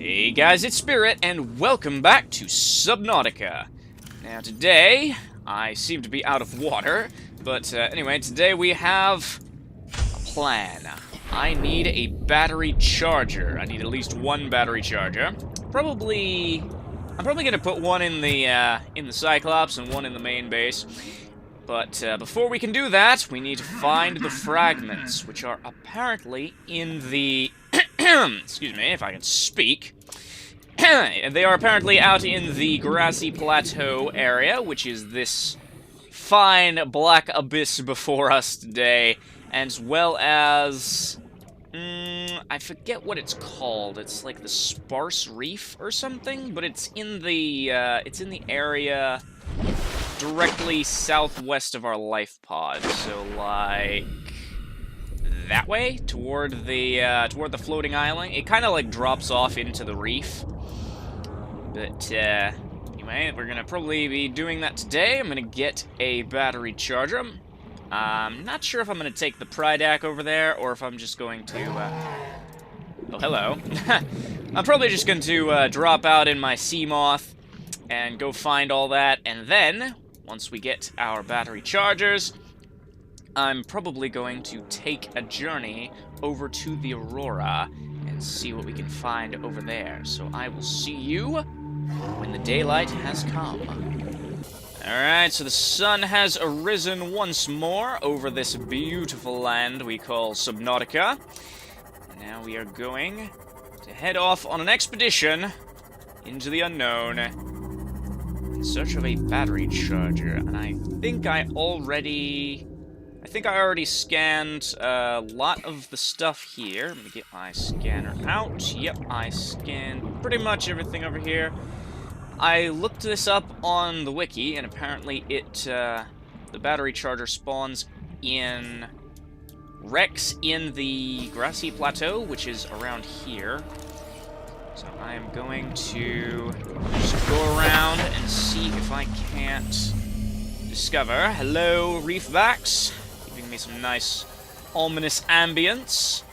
Hey guys, it's Spirit, and welcome back to Subnautica. Now today, I seem to be out of water, but anyway, today we have a plan. I need a battery charger. I need at least one battery charger. I'm probably gonna put one in the Cyclops and one in the main base. But before we can do that, we need to find the fragments, which are apparently in the... excuse me, if I can speak. They are apparently out in the grassy plateau area, which is this fine black abyss before us today, as well as... I forget what it's called. It's like the Sparse Reef or something, but it's in the area directly southwest of our life pod. So like that way toward the floating island. It kind of like drops off into the reef. But anyway, we're gonna probably be doing that today. I'm gonna get a battery charger. I'm not sure if I'm gonna take the Prydac over there or if I'm just going to oh, hello. I'm probably just going to drop out in my Seamoth and go find all that, and then once we get our battery chargers, I'm probably going to take a journey over to the Aurora and see what we can find over there. So I will see you when the daylight has come. Alright, so the sun has arisen once more over this beautiful land we call Subnautica. Now we are going to head off on an expedition into the unknown in search of a battery charger, and I think I already scanned a lot of the stuff here. Let me get my scanner out. Yep, I scanned pretty much everything over here. I looked this up on the wiki, and apparently the battery charger spawns in wrecks in the grassy plateau, which is around here. So I am going to just go around and see if I can't discover. Hello, reefbacks. Giving me some nice ominous ambience.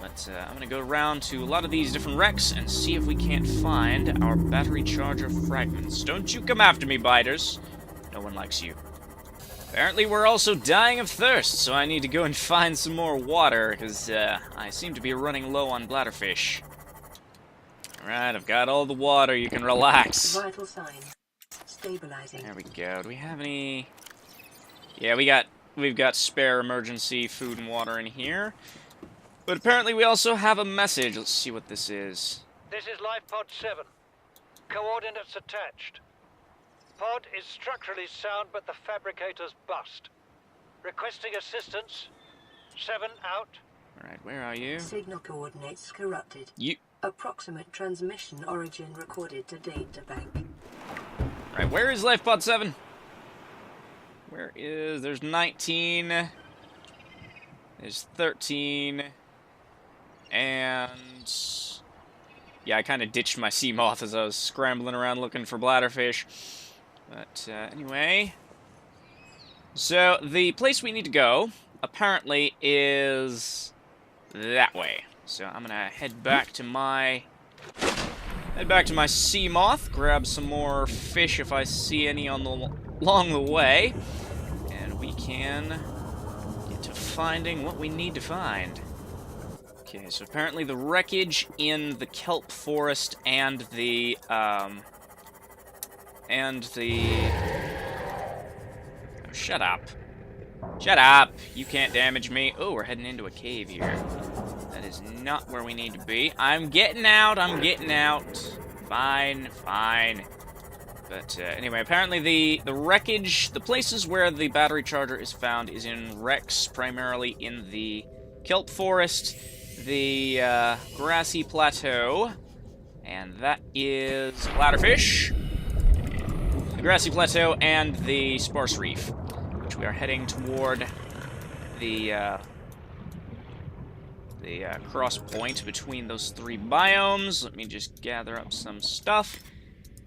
But I'm going to go around to a lot of these different wrecks and see if we can't find our battery charger fragments. Don't you come after me, biters. No one likes you. Apparently we're also dying of thirst, so I need to go and find some more water, because I seem to be running low on bladderfish. Alright, I've got all the water, you can relax. Vital sign. Stabilizing. There we go. Do we have any... Yeah, we've got spare emergency food and water in here. But apparently we also have a message. Let's see what this is. This is Life Pod 7. Coordinates attached. Pod is structurally sound, but the fabricator's bust. Requesting assistance. 7 out. Alright, where are you? Signal coordinates corrupted. You... Approximate transmission origin recorded to data bank. Right, where is Life Pod 7? Where is... There's 19. There's 13. And... Yeah, I kind of ditched my Seamoth as I was scrambling around looking for bladderfish. But, anyway... So, the place we need to go, apparently, is... that way. So, I'm gonna head back to my Seamoth, grab some more fish if I see any along the way, and we can get to finding what we need to find. Okay, so apparently the wreckage in the kelp forest and the oh, shut up. Shut up! You can't damage me. Oh, we're heading into a cave here. That is not where we need to be. I'm getting out, Fine, fine. But anyway, apparently the wreckage, the places where the battery charger is found is in wrecks, primarily in the kelp forest, the grassy plateau, and that is bladderfish, the grassy plateau, and the sparse reef, which we are heading toward the cross point between those three biomes. Let me just gather up some stuff,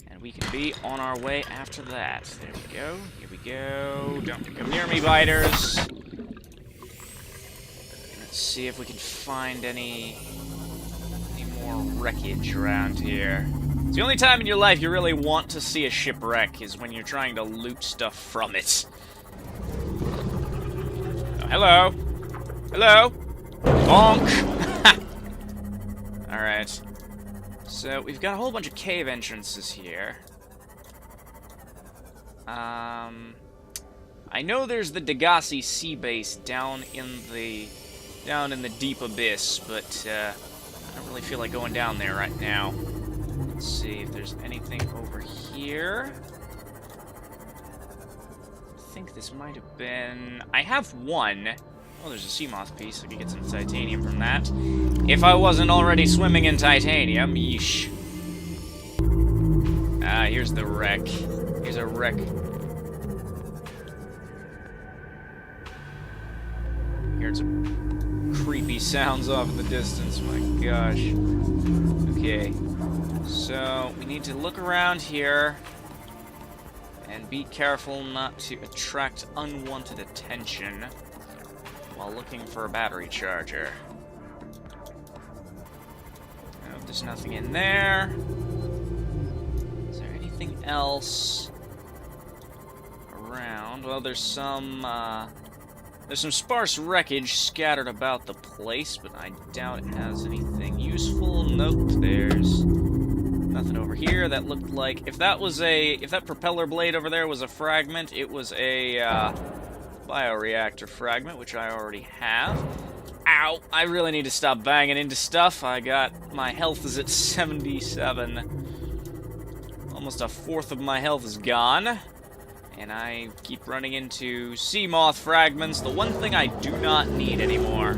and we can be on our way after that. There we go. Here we go. Don't come near me, biters. Let's see if we can find any more wreckage around here. It's the only time in your life you really want to see a shipwreck is when you're trying to loot stuff from it. Oh, hello. Hello. Bonk. Alright. So, we've got a whole bunch of cave entrances here. I know there's the Degassi sea base down in the deep abyss, but I don't really feel like going down there right now. Let's see if there's anything over here. I think this might have been... I have one. Oh, there's a sea moth piece. I could get some titanium from that. If I wasn't already swimming in titanium, yeesh. Ah, here's the wreck. Here's a wreck. Here's some creepy sounds off in the distance. My gosh. Okay. So, we need to look around here and be careful not to attract unwanted attention while looking for a battery charger. Nope, there's nothing in there. Is there anything else around? Well, there's some sparse wreckage scattered about the place, but I doubt it has anything useful. Nope, there's nothing over here. That looked like... if that propeller blade over there was a fragment, it was a, bioreactor fragment, which I already have. Ow! I really need to stop banging into stuff. My health is at 77. Almost a fourth of my health is gone. And I keep running into sea moth fragments, the one thing I do not need anymore.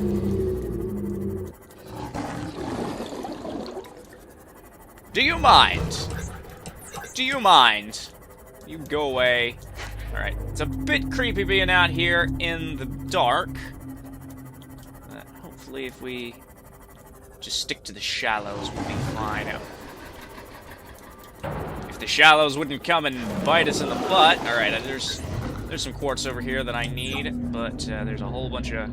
Do you mind? Do you mind? You go away. Alright, it's a bit creepy being out here in the dark. But hopefully if we just stick to the shallows, we'll be fine. If the shallows wouldn't come and bite us in the butt. Alright, there's some quartz over here that I need, but there's a whole bunch of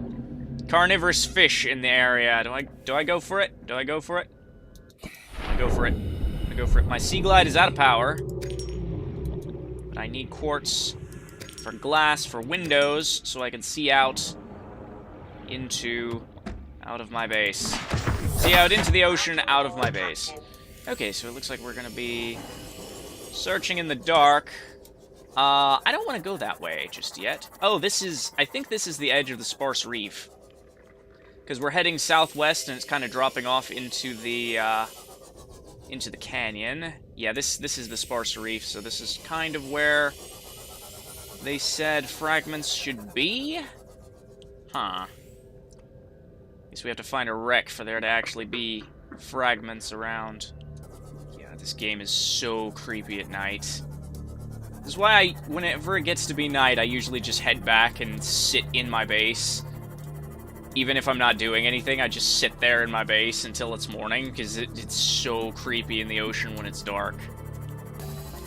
carnivorous fish in the area. Do I go for it? Do I go for it? I go for it. I go for it. My sea glide is out of power. But I need quartz for glass, for windows, so I can see out of my base. See out into the ocean, out of my base. Okay, so it looks like we're gonna be searching in the dark. I don't want to go that way just yet. Oh, I think this is the edge of the sparse reef. Because we're heading southwest and it's kind of dropping off into the canyon. Yeah, this is the sparse reef, so this is kind of where they said fragments should be? Huh. Guess we have to find a wreck for there to actually be fragments around. Yeah, this game is so creepy at night. This is why whenever it gets to be night, I usually just head back and sit in my base. Even if I'm not doing anything, I just sit there in my base until it's morning, because it's so creepy in the ocean when it's dark.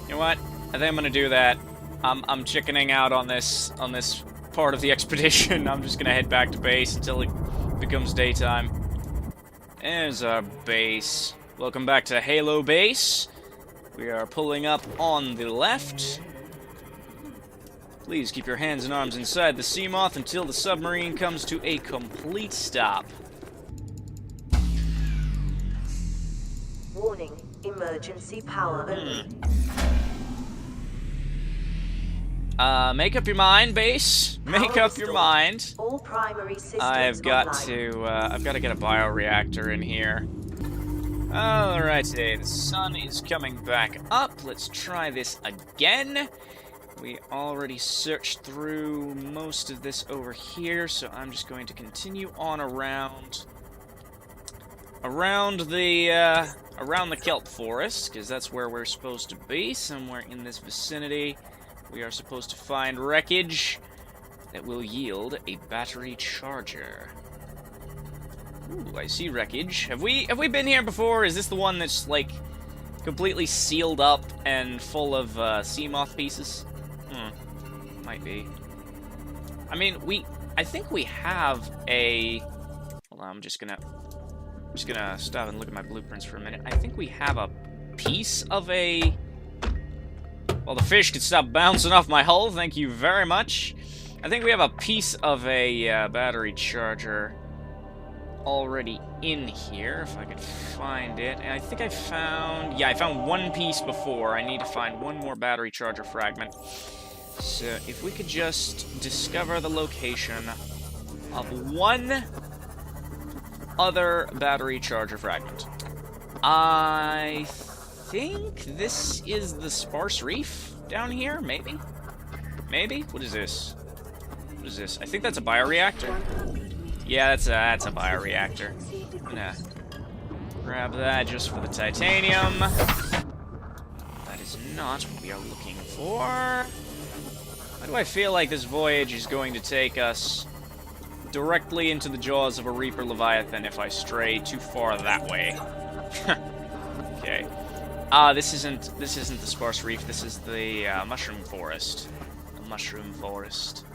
You know what? I think I'm gonna do that. I'm chickening out on this part of the expedition. I'm just gonna head back to base until it becomes daytime. There's our base. Welcome back to Halo Base. We are pulling up on the left. Please keep your hands and arms inside the sea moth until the submarine comes to a complete stop. Warning, emergency power only. Make up your mind, base. Make up your mind. All primary systems I've got online. to get a bioreactor in here. Alright, the sun is coming back up. Let's try this again. We already searched through most of this over here, so I'm just going to continue on around the kelp forest, because that's where we're supposed to be, somewhere in this vicinity. We are supposed to find wreckage that will yield a battery charger. Ooh, I see wreckage. Have we been here before? Is this the one that's like completely sealed up and full of sea moth pieces? Might be. I mean, I think we have a... Hold on, I'm just gonna just gonna stop and look at my blueprints for a minute. I think we have a piece of a... Well, the fish can stop bouncing off my hull, thank you very much. I think we have a piece of a battery charger already in here, if I could find it. And I think I found... Yeah, I found one piece before. I need to find one more battery charger fragment. So, if we could just discover the location of one other battery charger fragment. I think this is the sparse reef down here, maybe? Maybe? What is this? What is this? I think that's a bioreactor. Yeah, that's a bioreactor. I'm gonna grab that just for the titanium. That is not what we are looking for. Why do I feel like this voyage is going to take us directly into the jaws of a Reaper Leviathan if I stray too far that way? Okay. This isn't the sparse reef. This is the mushroom forest. The mushroom forest.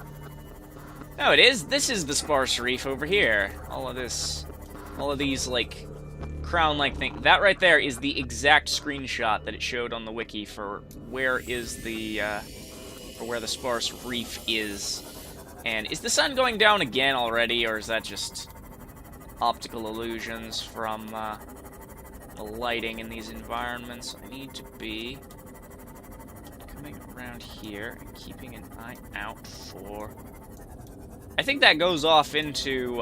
No, it is. This is the sparse reef over here. All of these like crown-like thing. That right there is the exact screenshot that it showed on the wiki for where the sparse reef is. And is the sun going down again already, or is that just optical illusions from the lighting in these environments? I need to be coming around here and keeping an eye out for... I think that goes off into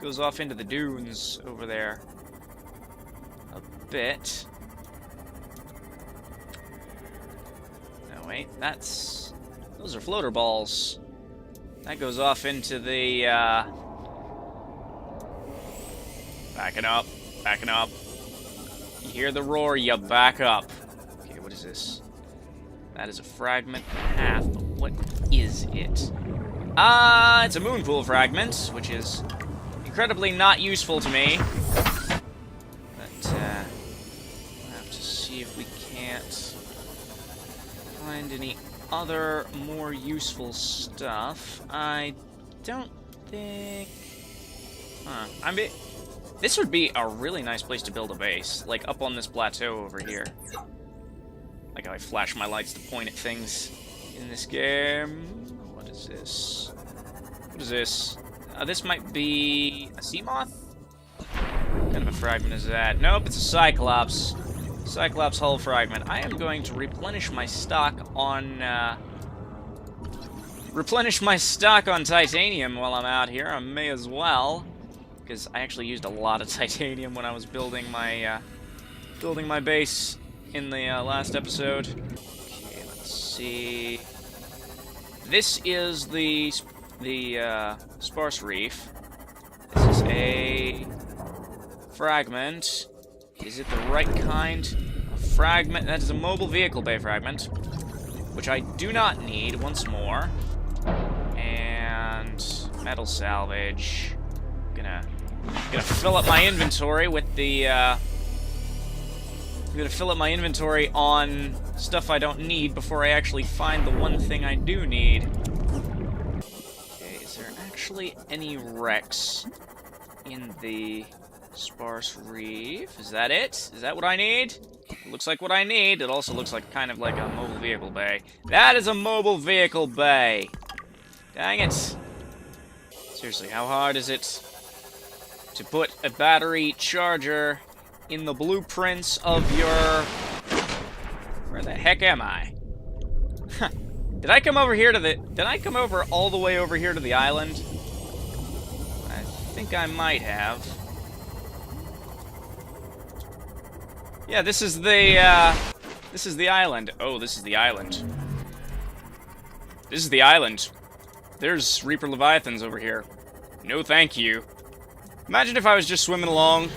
the dunes over there a bit. No, wait, those are floater balls. That goes off into the backing up. You hear the roar, you back up. Okay, what is this? That is a fragment and a half, but what is it? It's a moon pool fragment, which is incredibly not useful to me. But, we'll have to see if we can't find any other more useful stuff. I don't think... This would be a really nice place to build a base, like up on this plateau over here. Like how I flash my lights to point at things in this game. What is this? What is this? This might be a sea moth? What kind of a fragment is that? Nope, it's a Cyclops. Cyclops hull fragment. I am going to replenish my stock on titanium while I'm out here. I may as well, because I actually used a lot of titanium when I was building my base in the last episode. Okay, let's see. This is the sparse reef. This is a fragment. Is it the right kind of fragment? That is a mobile vehicle bay fragment, which I do not need once more. And metal salvage. Gonna fill up my inventory with the I'm gonna fill up my inventory on stuff I don't need before I actually find the one thing I do need. Okay, is there actually any wrecks in the sparse reef? Is that it? Is that what I need? It looks like what I need. It also looks like kind of like a mobile vehicle bay. That is a mobile vehicle bay. Dang it. Seriously, how hard is it to put a battery charger in the blueprints of your... Where the heck am I? Did I come over here to the... Did I come over all the way over here to the island? I think I might have. Yeah, this is the island. Oh, this is the island. This is the island. There's Reaper Leviathans over here. No thank you. Imagine if I was just swimming along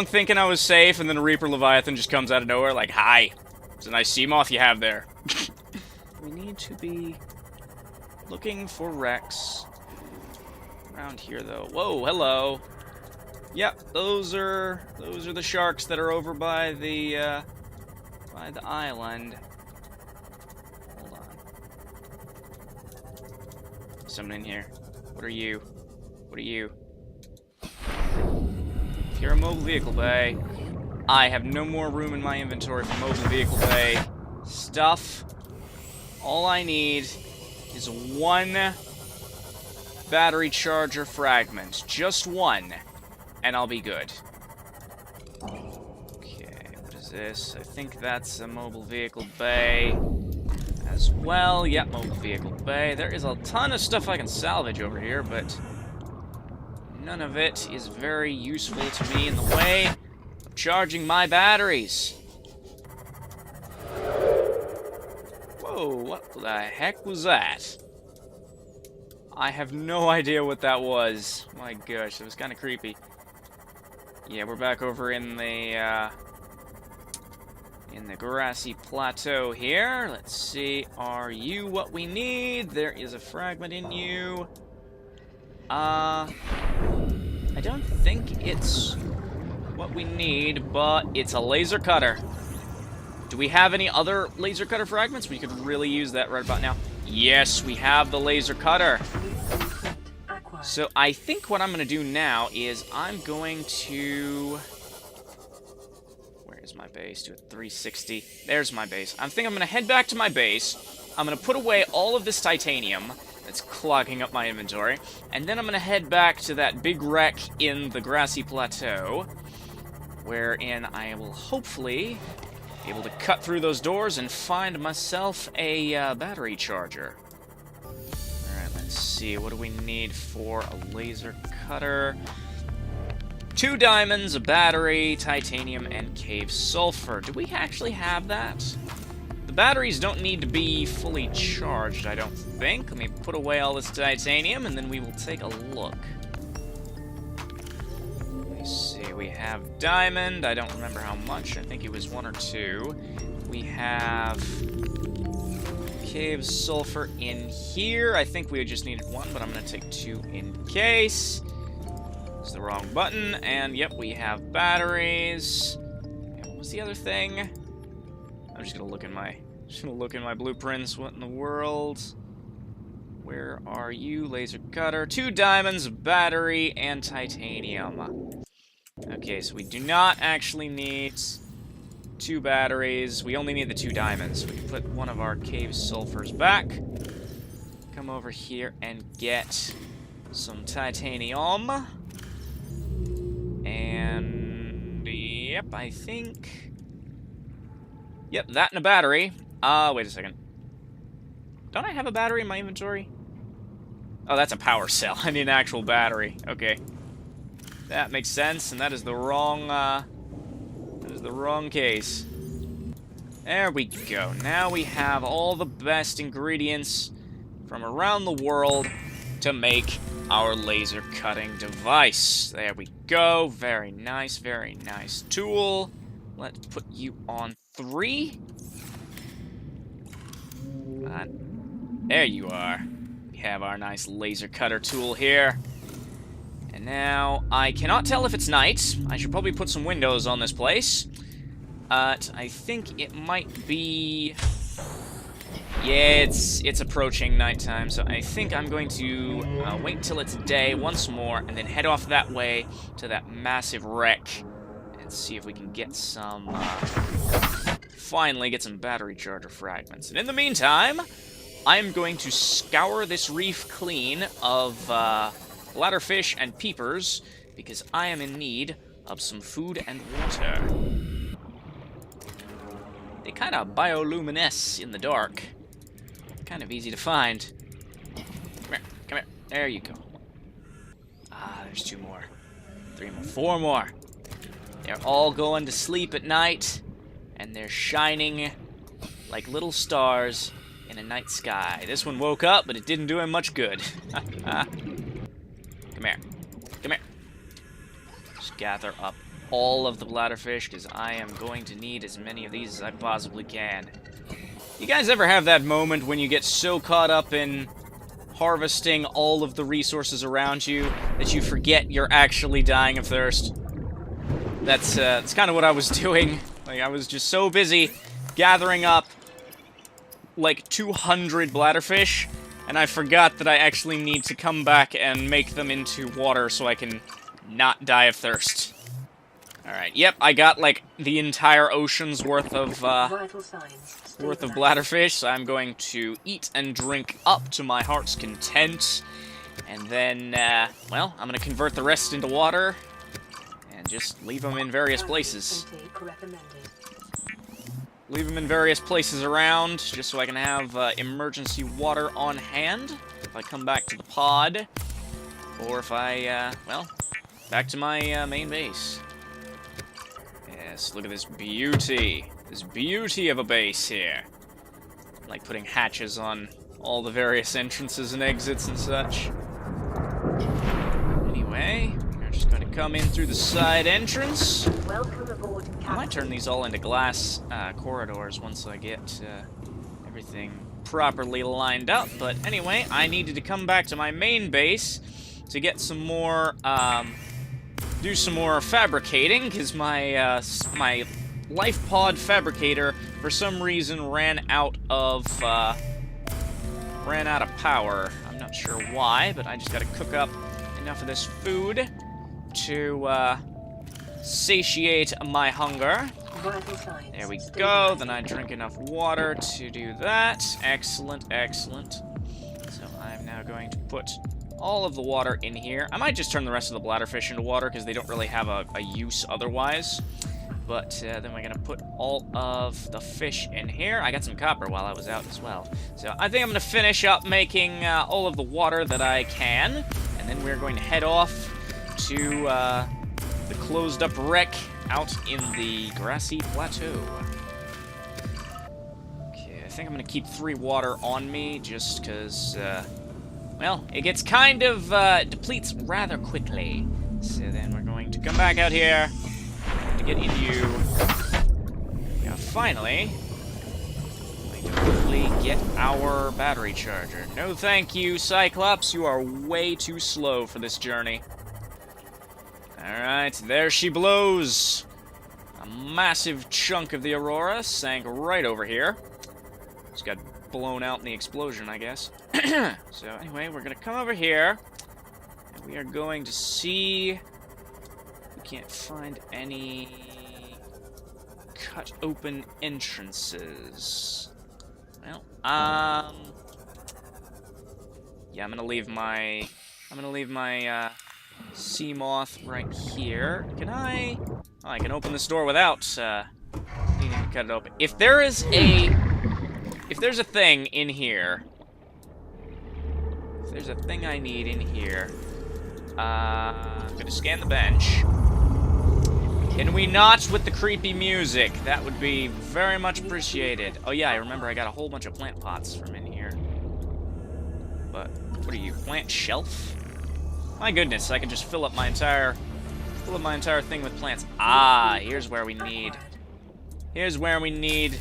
thinking I was safe, and then a Reaper Leviathan just comes out of nowhere like, hi, it's a nice sea moth you have there. We need to be looking for wrecks around here, though. Whoa, hello. Yep, those are the sharks that are over by the island. Hold on. Someone in here. What are you? What are you? if you're a mobile vehicle bay, I have no more room in my inventory for mobile vehicle bay stuff. All I need is one battery charger fragment. Just one. And I'll be good. Okay, what is this? I think that's a mobile vehicle bay as well. Yep, mobile vehicle bay. There is a ton of stuff I can salvage over here, but none of it is very useful to me in the way of charging my batteries. Whoa, what the heck was that? I have no idea what that was. My gosh, it was kind of creepy. Yeah, we're back over in the grassy plateau here. Let's see, are you what we need? There is a fragment in you. I don't think it's what we need, but it's a laser cutter. Do we have any other laser cutter fragments? We could really use that right about now. Yes, we have the laser cutter. So I think what I'm going to do now is I'm going to... Where is my base? Do a 360. There's my base. I think I'm going to head back to my base. I'm going to put away all of this titanium that's clogging up my inventory. And then I'm going to head back to that big wreck in the grassy plateau, wherein I will hopefully be able to cut through those doors and find myself a battery charger. Let's see, what do we need for a laser cutter? 2 diamonds, a battery, titanium, and cave sulfur. Do we actually have that? The batteries don't need to be fully charged, I don't think. Let me put away all this titanium, and then we will take a look. Let me see, we have diamond. I don't remember how much. I think it was 1 or 2. We have... cave sulfur in here. I think we just needed 1, but I'm going to take 2 in case. It's the wrong button. And yep, we have batteries. And what was the other thing? I'm just going to look in my blueprints. What in the world? Where are you? Laser cutter. 2 diamonds, a battery, and titanium. Okay, so we do not actually need 2 batteries. We only need the 2 diamonds. We can put one of our cave sulfurs back. Come over here and get some titanium. And yep, I think... Yep, that and a battery. Wait a second. Don't I have a battery in my inventory? Oh, that's a power cell. I need an actual battery. Okay. That makes sense, and that is the wrong, the wrong case. There we go. Now we have all the best ingredients from around the world to make our laser cutting device. There we go. Very nice tool. Let's put you on 3. There you are. We have our nice laser cutter tool here. And now, I cannot tell if it's night. I should probably put some windows on this place. I think it might be... Yeah, it's approaching nighttime, so I think I'm going to wait till it's day once more, and then head off that way to that massive wreck, and see if we can get some... finally get some battery charger fragments. And in the meantime, I'm going to scour this reef clean of bladderfish and peepers, because I am in need of some food and water. They kind of bioluminesce in the dark. Kind of easy to find. Come here. There you go. Ah, there's 2 more. 3 more. 4 more. They're all going to sleep at night, and they're shining like little stars in a night sky. This one woke up, but it didn't do him much good. Come here. Come here. Just gather up all of the bladderfish, because I am going to need as many of these as I possibly can. You guys ever have that moment when you get so caught up in harvesting all of the resources around you that you forget you're actually dying of thirst? That's kind of what I was doing. Like, I was just so busy gathering up like 200 bladderfish, and I forgot that I actually need to come back and make them into water so I can not die of thirst. Alright, yep, I got, like, the entire ocean's worth of Vital signs stabilized. bladderfish, so I'm going to eat and drink up to my heart's content. And then, well, I'm gonna convert the rest into water and just leave them in various places. Intake recommended. Leave them in various places around, just so I can have emergency water on hand if I come back to the pod. Or if I, well, back to my main base. Yes, look at this beauty. This beauty of a base here. Like putting hatches on all the various entrances and exits and such. Anyway, we're just going to come in through the side entrance. Welcome aboard, Captain. I might turn these all into glass corridors once I get everything properly lined up. But anyway, I needed to come back to my main base to get some more, do some more fabricating, because my my life pod fabricator for some reason ran out of power. I'm not sure why, but I just got to cook up enough of this food to satiate my hunger. Vital signs There we go. stabilized. Then I drink enough water to do that. Excellent, excellent. So I'm now going to put all of the water in here. I might just turn the rest of the bladderfish into water because they don't really have a use otherwise. But then we're going to put all of the fish in here. I got some copper while I was out as well. So I think I'm going to finish up making all of the water that I can. And then we're going to head off to the closed up wreck out in the grassy plateau. Okay, I think I'm going to keep 3 water on me just because, well, it gets kind of depletes rather quickly. So then we're going to come back out here to get into you. Yeah, finally, I can hopefully get our battery charger. No thank you, Cyclops. You are way too slow for this journey. Alright, there she blows. A massive chunk of the Aurora sank right over here. Just got blown out in the explosion, I guess. So anyway, we're gonna come over here, and we are going to see if we can't find any cut open entrances. Well, yeah, I'm gonna leave my sea moth right here. Can I? Oh, I can open this door without needing to cut it open. If there's a thing in here, if there's a thing I need in here, I'm gonna scan the bench. Can we not with the creepy music? That would be very much appreciated. Oh yeah, I remember I got a whole bunch of plant pots from in here. But what are you, plant shelf? My goodness, I can just fill up my entire thing with plants. Ah, here's where we need. Here's where we need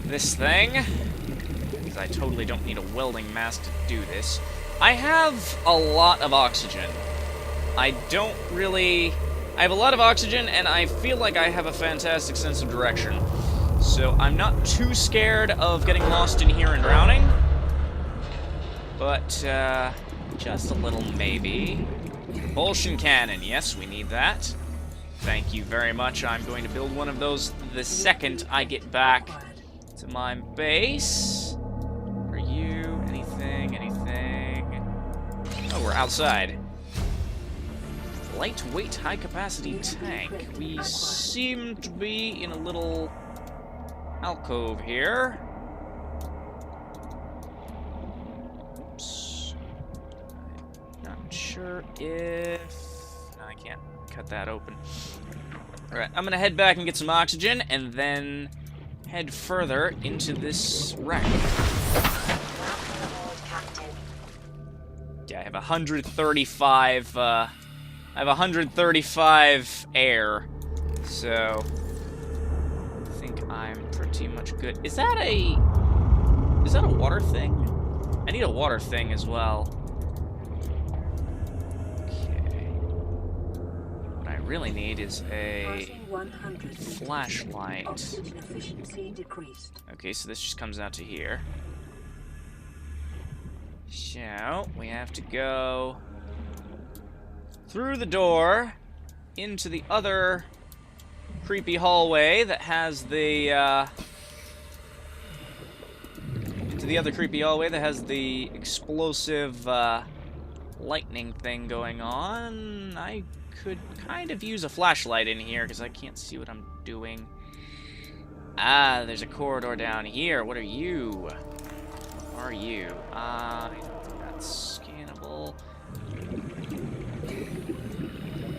this thing. Because I totally don't need a welding mask to do this. I have a lot of oxygen. I have a lot of oxygen, and I feel like I have a fantastic sense of direction. So I'm not too scared of getting lost in here and drowning. But, just a little maybe. Propulsion cannon, yes, we need that. Thank you very much. I'm going to build one of those the second I get back to my base. For you, anything. Oh, we're outside. Lightweight, high-capacity tank. We seem to be in a little alcove here. Oops. Not sure if... No, I can't cut that open. Alright, I'm gonna head back and get some oxygen, and then head further into this wreck. Yeah, I have 135, I have 135 air, so I think I'm pretty much good. Is that a water thing? I need a water thing as well. Okay. What I really need is a flashlight. Oxygen efficiency decreased. Okay, so this just comes out to here. So, we have to go through the door into the other creepy hallway that has the, explosive, lightning thing going on. I could kind of use a flashlight in here, because I can't see what I'm doing. Ah, there's a corridor down here. What are you? What are you? That's scannable.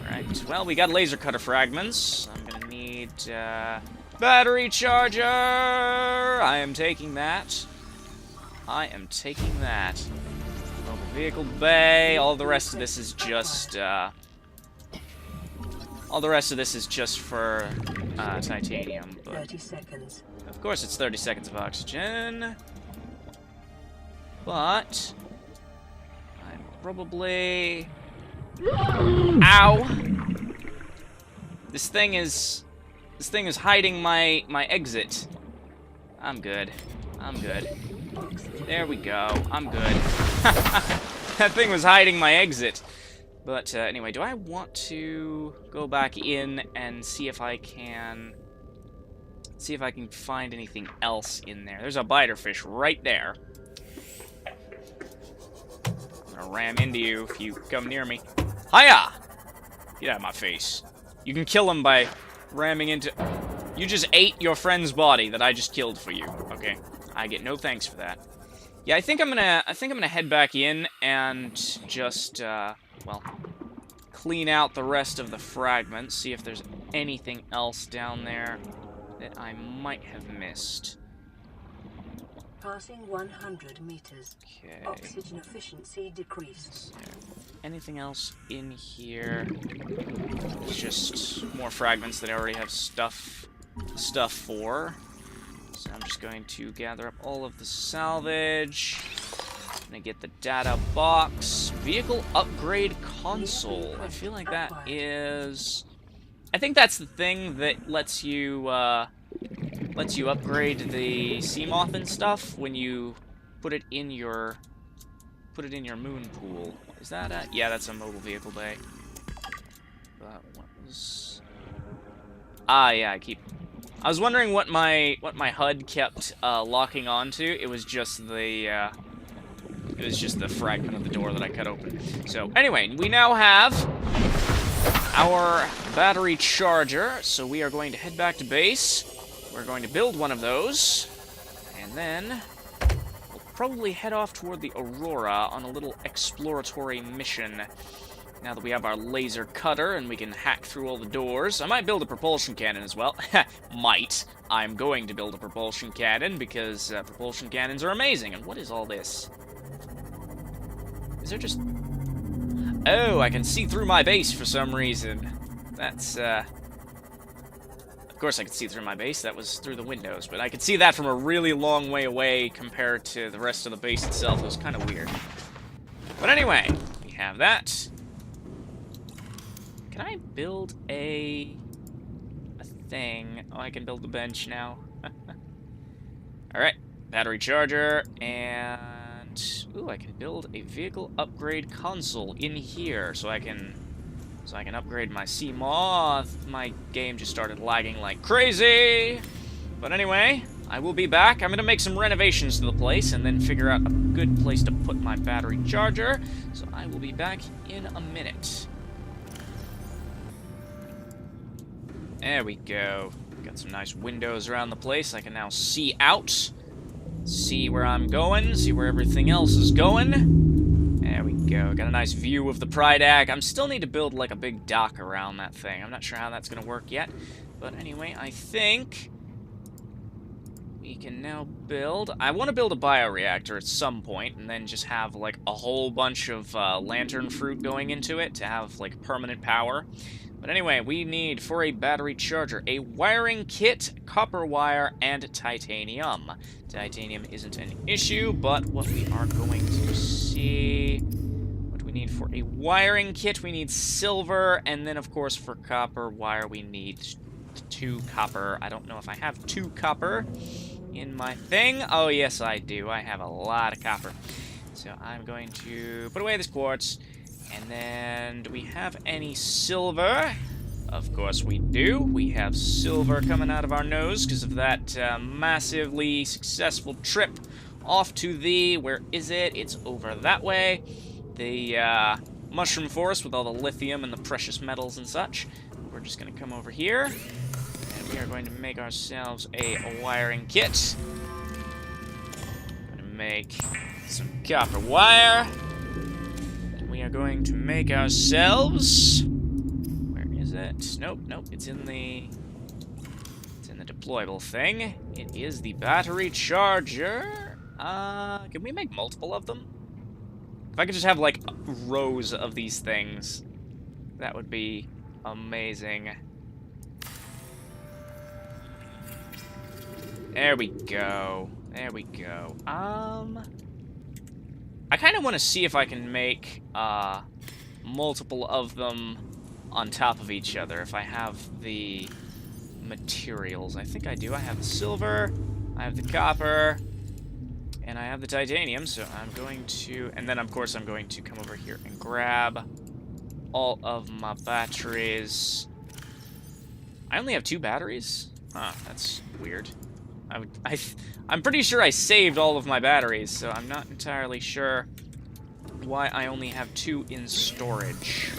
Alright, well, we got laser cutter fragments. I'm gonna need, battery charger! I am taking that. I am taking that. Mobile vehicle bay. All the rest of this is just, all the rest of this is just for, titanium. But 30 seconds. of course it's 30 seconds of oxygen. But I'm probably... Ow! This thing is hiding my exit. I'm good. I'm good. There we go. I'm good. That thing was hiding my exit. But anyway, do I want to go back in and see if I can find anything else in there? There's a biter fish right there. I'm gonna ram into you if you come near me. Hiya! Get out of my face. You can kill him by ramming into... You just ate your friend's body that I just killed for you. Okay, I get no thanks for that. Yeah, I think I'm gonna head back in and just well, clean out the rest of the fragments. See if there's anything else down there that I might have missed. Passing 100 meters. Okay. Oxygen efficiency decreased. Anything else in here? It's just more fragments that I already have stuff for. So I'm just going to gather up all of the salvage. I'm gonna get the data box. Vehicle upgrade console. I feel like that is... I think that's the thing that lets you upgrade the sea moth and stuff when you put it in your moon pool. Is that a... Yeah, that's a mobile vehicle bay. But what was... Ah, yeah, I was wondering what my HUD kept locking onto. It was just the fragment of the door that I cut open. So anyway, we now have our battery charger. So we are going to head back to base. We're going to build one of those, and then we'll probably head off toward the Aurora on a little exploratory mission. Now that we have our laser cutter and we can hack through all the doors. I might build a propulsion cannon as well. Might. I'm going to build a propulsion cannon because propulsion cannons are amazing. And what is all this? Is there just... Oh, I can see through my base for some reason. That's, Of course I could see through my base. That was through the windows. But I could see that from a really long way away compared to the rest of the base itself. It was kind of weird. But anyway, we have that. Can I build a thing? Oh, I can build a bench now. Alright, battery charger, and... Ooh, I can build a vehicle upgrade console in here, so I can upgrade my sea moth. My game just started lagging like crazy! But anyway, I will be back. I'm gonna make some renovations to the place, and then figure out a good place to put my battery charger. So I will be back in a minute. There we go. Got some nice windows around the place. I can now see out. See where I'm going. See where everything else is going. There we go. Got a nice view of the Pride Ag. I still need to build like a big dock around that thing. I'm not sure how that's going to work yet. But anyway, I think we can now build... I want to build a bioreactor at some point and then just have like a whole bunch of lantern fruit going into it to have like permanent power. But anyway, we need, for a battery charger, a wiring kit, copper wire, and titanium. Titanium isn't an issue, but what we are going to see... What do we need for a wiring kit? We need silver, and then, of course, for copper wire, we need 2 copper. I don't know if I have 2 copper in my thing. Oh, yes, I do. I have a lot of copper. So I'm going to put away this quartz. And then, do we have any silver? Of course we do. We have silver coming out of our nose because of that massively successful trip off to the... where is it? It's over that way. The mushroom forest with all the lithium and the precious metals and such. We're just going to come over here, and we are going to make ourselves a wiring kit. Going to make some copper wire. And we are going to make ourselves... where is it? Nope, nope, it's in the deployable thing. It is the battery charger. Can we make multiple of them? If I could just have, like, rows of these things, that would be amazing. There we go. There we go. I kind of want to see if I can make, multiple of them on top of each other, if I have the materials. I think I do. I have the silver, I have the copper, and I have the titanium, so I'm going to... and then, of course, I'm going to come over here and grab all of my batteries. I only have 2 batteries? Huh, that's weird. I'm pretty sure I saved all of my batteries, so I'm not entirely sure why I only have 2 in storage.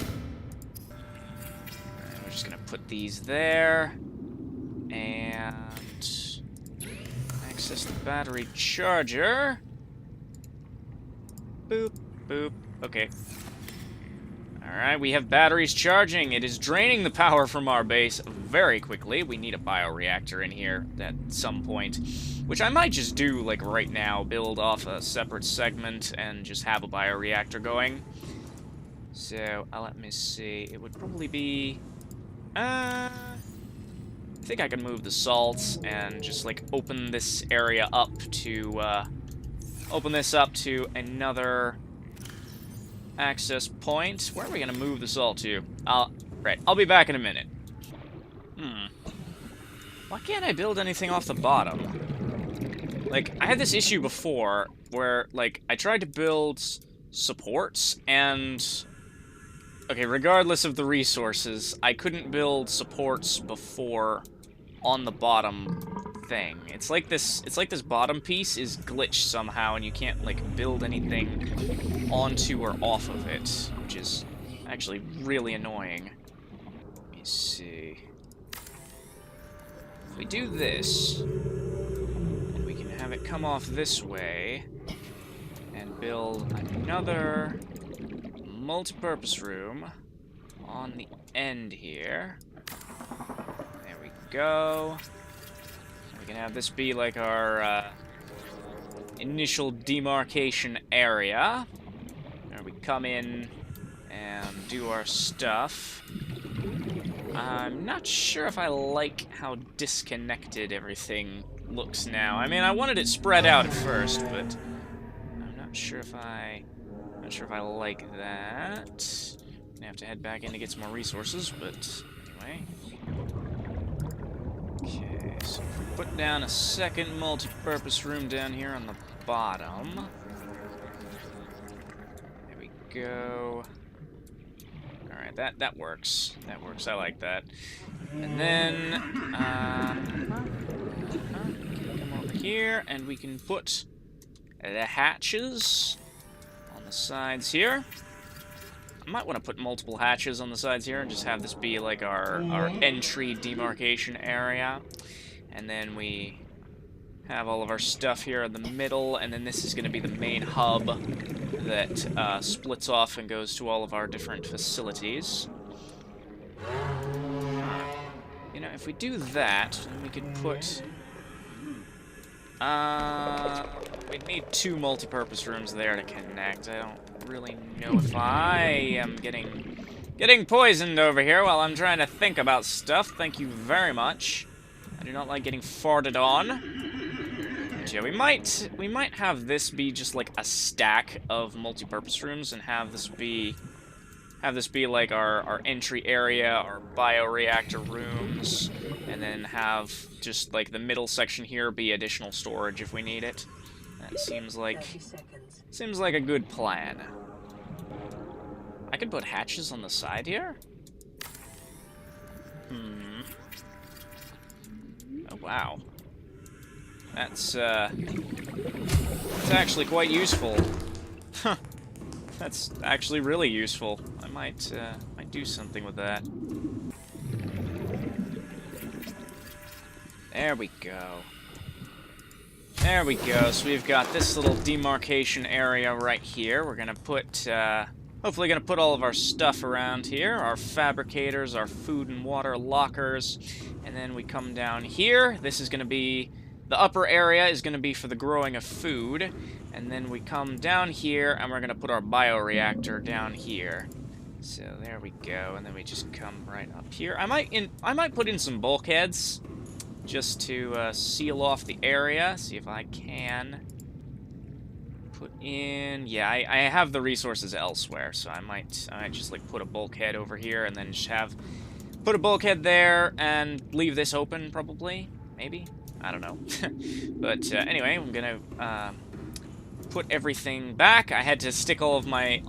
Alright, we're just gonna put these there, and... access the battery charger. Boop, boop. Okay. Alright, we have batteries charging. It is draining the power from our base very quickly. We need a bioreactor in here at some point, which I might just do, like, right now. Build off a separate segment and just have a bioreactor going. So, let me see. It would probably be... I think I can move the salts and just, like, open this area up to, open this up to another access point. Where are we gonna move the salt to? Right, I'll be back in a minute. Why can't I build anything off the bottom? Like, I had this issue before where, like, I tried to build supports and... okay, regardless of the resources, I couldn't build supports before on the bottom thing. It's like this bottom piece is glitched somehow and you can't, like, build anything onto or off of it, which is actually really annoying. Let me see. If we do this, and we can have it come off this way, and build another multi-purpose room on the end here. There we go. We can have this be like our initial demarcation area, where we come in and do our stuff. I'm not sure if I like how disconnected everything looks now. I mean, I wanted it spread out at first, but I'm not sure if I like that. I'm gonna have to head back in to get some more resources, but anyway. Okay, so if we put down a second multi-purpose room down here on the bottom. There we go. Alright, that works. That works, I like that. And then, come over here, and we can put the hatches on the sides here. I might want to put multiple hatches on the sides here and just have this be like our entry demarcation area. And then we have all of our stuff here in the middle, and then this is going to be the main hub that splits off and goes to all of our different facilities. You know, if we do that, then we could put... we'd need 2 multi-purpose rooms there to connect. I don't really know if I am getting poisoned over here while I'm trying to think about stuff. Thank you very much. I do not like getting farted on. But yeah, we might have this be just like a stack of multi-purpose rooms and have this be like our entry area, our bioreactor rooms, and then have just like the middle section here be additional storage if we need it. That seems like a good plan. I could put hatches on the side here. Oh, wow. That's actually quite useful. Huh. That's actually really useful. I might do something with that. There we go. There we go. So we've got this little demarcation area right here. We're gonna put, hopefully gonna put all of our stuff around here. Our fabricators, our food and water lockers. And then we come down here. This is gonna be, the upper area is gonna be for the growing of food. And then we come down here, and we're gonna put our bioreactor down here. So there we go. And then we just come right up here. I might put in some bulkheads, just to seal off the area. See if I can put in... Yeah, I have the resources elsewhere, so I might just like put a bulkhead over here and then just put a bulkhead there and leave this open, probably. Maybe? I don't know. But anyway, I'm gonna put everything back. I had to stick all of my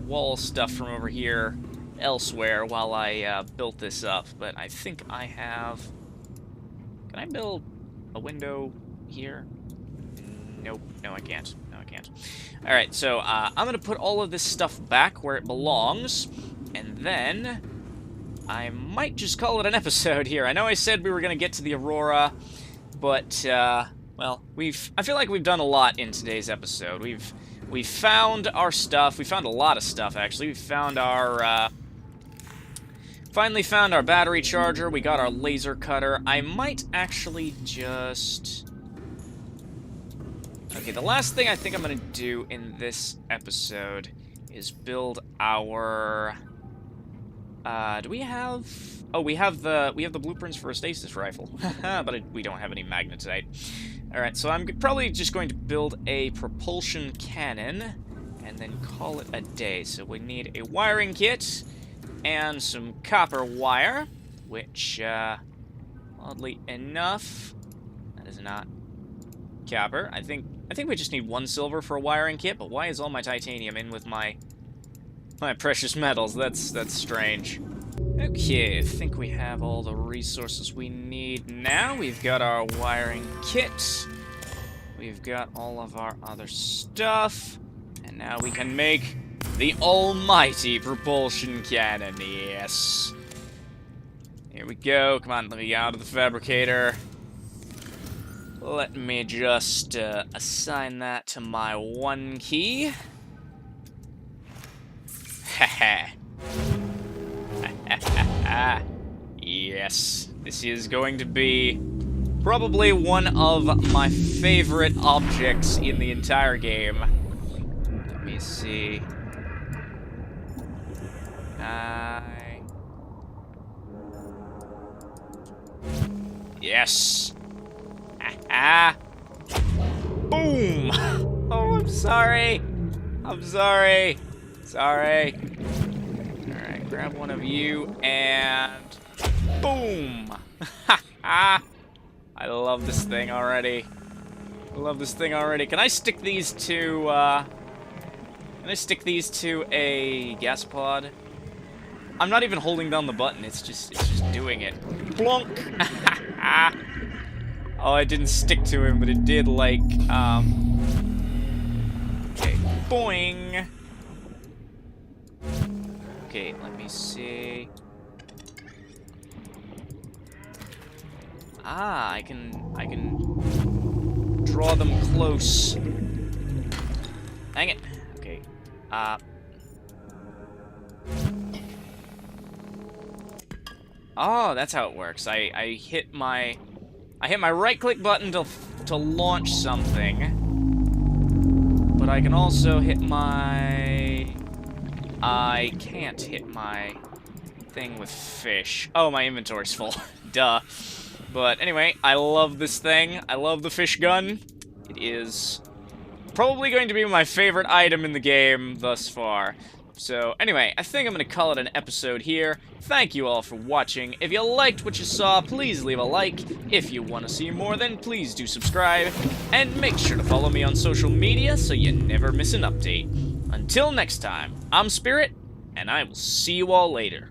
wall stuff from over here elsewhere while I built this up, but I think I have... Can I build a window here? Nope. No, I can't. No, I can't. Alright, so I'm going to put all of this stuff back where it belongs, and then I might just call it an episode here. I know I said we were going to get to the Aurora, but, well, I feel like we've done a lot in today's episode. We've found our stuff. We found a lot of stuff, actually. We found our, finally found our battery charger. We got our laser cutter. I might actually just... Okay, the last thing I think I'm going to do in this episode is build our... do we have... Oh, we have the blueprints for a stasis rifle. But we don't have any magnetite. Alright, so I'm probably just going to build a propulsion cannon and then call it a day. So we need a wiring kit and some copper wire, which, oddly enough, that is not copper. I think we just need 1 silver for a wiring kit, but why is all my titanium in with my precious metals? That's strange. Okay, I think we have all the resources we need now. We've got our wiring kit. We've got all of our other stuff. And now we can make the almighty propulsion cannon, yes. Here we go. Come on, let me get out of the fabricator. Let me just assign that to my 1 key. Haha. Yes. This is going to be probably one of my favorite objects in the entire game. Let me see. Yes. Boom. Oh, I'm sorry. I'm sorry. Sorry. Alright, grab one of you and boom. I love this thing already. I love this thing already. Can I stick these to a gas pod? I'm not even holding down the button, it's just doing it. Plonk! Oh, I didn't stick to him, but it did, like, okay, boing! Okay, let me see. Ah, I can draw them close. Dang it. Okay. Oh, that's how it works. I hit my right-click button to launch something, but I can also hit my... I can't hit my thing with fish. Oh, my inventory's full. Duh. But anyway, I love this thing. I love the fish gun. It is probably going to be my favorite item in the game thus far. So anyway, I think I'm going to call it an episode here. Thank you all for watching. If you liked what you saw, please leave a like. If you want to see more, then please do subscribe. And make sure to follow me on social media so you never miss an update. Until next time, I'm Spirit, and I will see you all later.